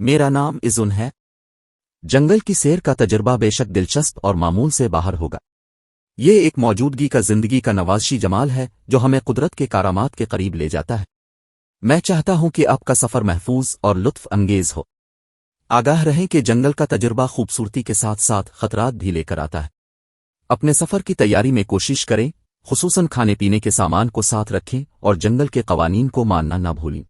मेरा नाम इजुन है। जंगल की सैर का तजुर्बा बेशक दिलचस्प और मामूल से बाहर होगा। ये एक मौजूदगी का जिंदगी का नवाज़शी जमाल है जो हमें कुदरत के करामात के करीब ले जाता है। मैं चाहता हूं कि आपका सफ़र महफूज और लुत्फ अंगेज हो। आगाह रहें कि जंगल का तजुर्बा खूबसूरती के साथ साथ खतरात भी लेकर आता है। अपने सफ़र की तैयारी में कोशिश करें, खुसूसन खाने पीने के सामान को साथ रखें और जंगल के कवानीन को मानना ना भूलें।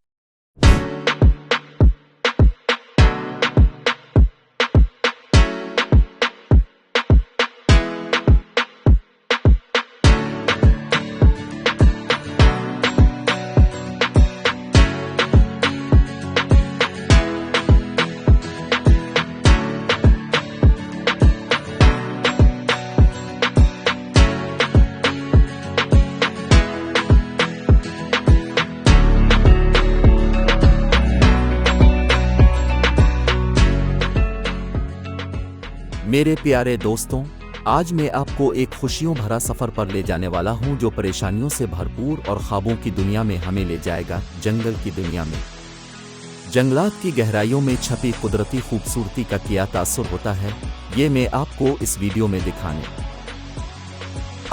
मेरे प्यारे दोस्तों, आज मैं आपको एक खुशियों भरा सफ़र पर ले जाने वाला हूं जो परेशानियों से भरपूर और ख्वाबों की दुनिया में हमें ले जाएगा। जंगल की दुनिया में जंगलात की गहराइयों में छपी कुदरती खूबसूरती का क्या तासुर होता है, ये मैं आपको इस वीडियो में दिखाने।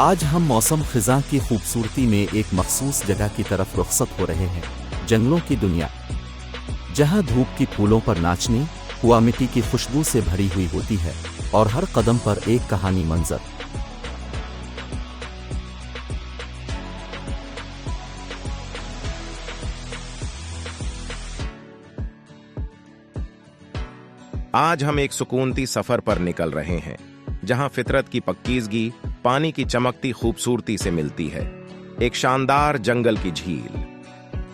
आज हम मौसम ख़िज़ां की खूबसूरती में एक मखसूस जगह की तरफ रुखसत हो रहे हैं, जंगलों की दुनिया, जहाँ धूप की फूलों पर नाचने हुआ मिट्टी की खुशबू से भरी हुई होती है और हर कदम पर एक कहानी मंजर। आज हम एक सुकूनती सफर पर निकल रहे हैं, जहां फितरत की पक्कीज़गी पानी की चमकती खूबसूरती से मिलती है। एक शानदार जंगल की झील।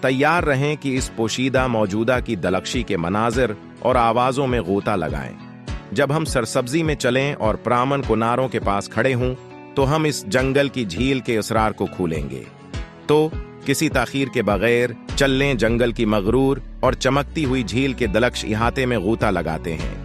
तैयार रहें कि इस पोशीदा मौजूदा की दलकशी के मनाजिर और आवाजों में गोता लगाएं। जब हम सरसब्जी में चलें और प्रामन कुनारों के पास खड़े हों, तो हम इस जंगल की झील के असरार को खोलेंगे। तो किसी ताखीर के बगैर चल लें जंगल की मगरूर और चमकती हुई झील के दलकश इहाते में गोता लगाते हैं।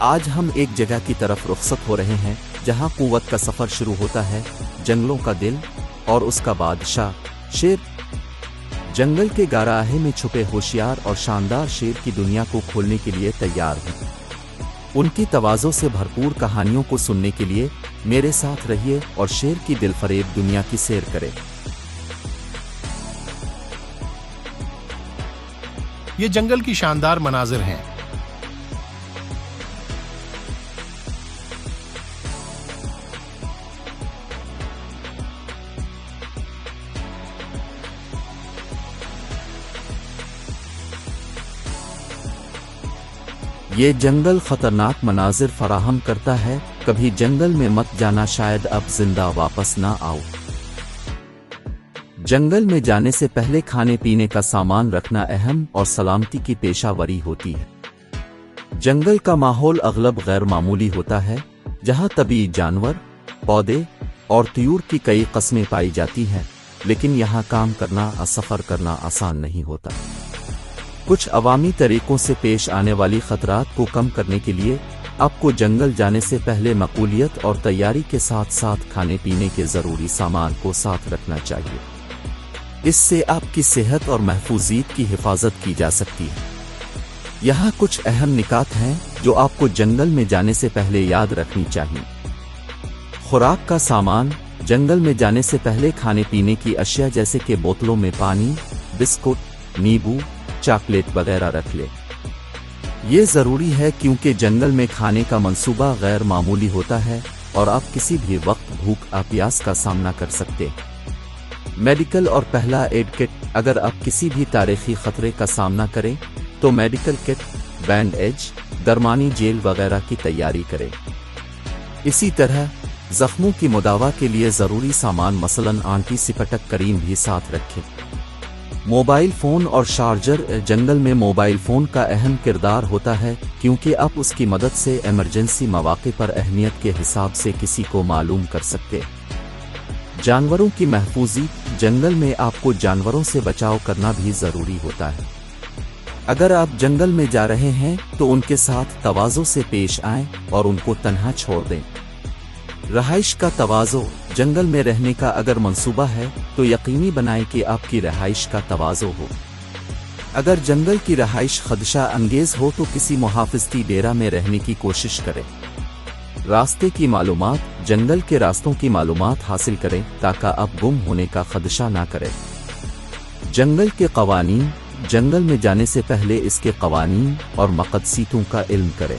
आज हम एक जगह की तरफ रुखसत हो रहे हैं जहां कुव्वत का सफर शुरू होता है। जंगलों का दिल और उसका बादशाह शेर। जंगल के गाराहे में छुपे होशियार और शानदार शेर की दुनिया को खोलने के लिए तैयार हैं। उनकी तवाज़ो से भरपूर कहानियों को सुनने के लिए मेरे साथ रहिए और शेर की दिलफरेब दुनिया की सैर करें। ये जंगल की शानदार मनाजिर हैं। ये जंगल खतरनाक मनाजिर फराहम करता है। कभी जंगल में मत जाना, शायद अब जिंदा वापस ना आओ। जंगल में जाने से पहले खाने पीने का सामान रखना अहम और सलामती की पेशावरी होती है। जंगल का माहौल अगलब गैर मामूली होता है, जहां तबीई जानवर, पौधे और त्यूर की कई कस्में पाई जाती हैं, लेकिन यहाँ काम करना और सफ़र करना आसान नहीं होता। कुछ अवामी तरीकों से पेश आने वाली खतरात को कम करने के लिए आपको जंगल जाने से पहले मकबूलियत और तैयारी के साथ साथ खाने पीने के ज़रूरी सामान को साथ रखना चाहिए। इससे आपकी सेहत और महफूजियत की हिफाजत की जा सकती है। यहाँ कुछ अहम निकात हैं जो आपको जंगल में जाने से पहले याद रखनी चाहिए। खुराक का सामान। जंगल में जाने से पहले खाने पीने की अशिया जैसे कि बोतलों में पानी, बिस्कुट, नींबू, चॉकलेट वगैरह रख ले। ये ज़रूरी है क्योंकि जंगल में खाने का मंसूबा गैर मामूली होता है और आप किसी भी वक्त भूख या प्यास का सामना कर सकते हैं। मेडिकल और पहला एड किट। अगर आप किसी भी तारीखी खतरे का सामना करें तो मेडिकल किट, बैंडेज, दरमानी जेल वगैरह की तैयारी करें। इसी तरह जख्मों की मुदावा के लिए ज़रूरी सामान मसलन एंटीसेप्टिक क्रीम भी साथ रखें। मोबाइल फ़ोन और चार्जर। जंगल में मोबाइल फ़ोन का अहम किरदार होता है क्योंकि आप उसकी मदद से इमरजेंसी मौके पर अहमियत के हिसाब से किसी को मालूम कर सकते हैं। जानवरों की महफूजी। जंगल में आपको जानवरों से बचाव करना भी जरूरी होता है। अगर आप जंगल में जा रहे हैं तो उनके साथ तवाज़ो से पेश आएं और उनको तन्हा छोड़ दें। रहाइश का तवाज़ो। जंगल में रहने का अगर मंसूबा है तो यकीनी बनाएं कि आपकी रहाइश का तवाज़ो हो। अगर जंगल की रहाइश खदशा अंगेज हो तो किसी मुहाफ़िज़ती डेरा में रहने की कोशिश करें। रास्ते की मालूमात। जंगल के रास्तों की मालूमात हासिल करें ताकि आप गुम होने का खदशा ना करें। जंगल के कवानीन। जंगल में जाने से पहले इसके कवानीन और मक़सदीतों का इल्म करें।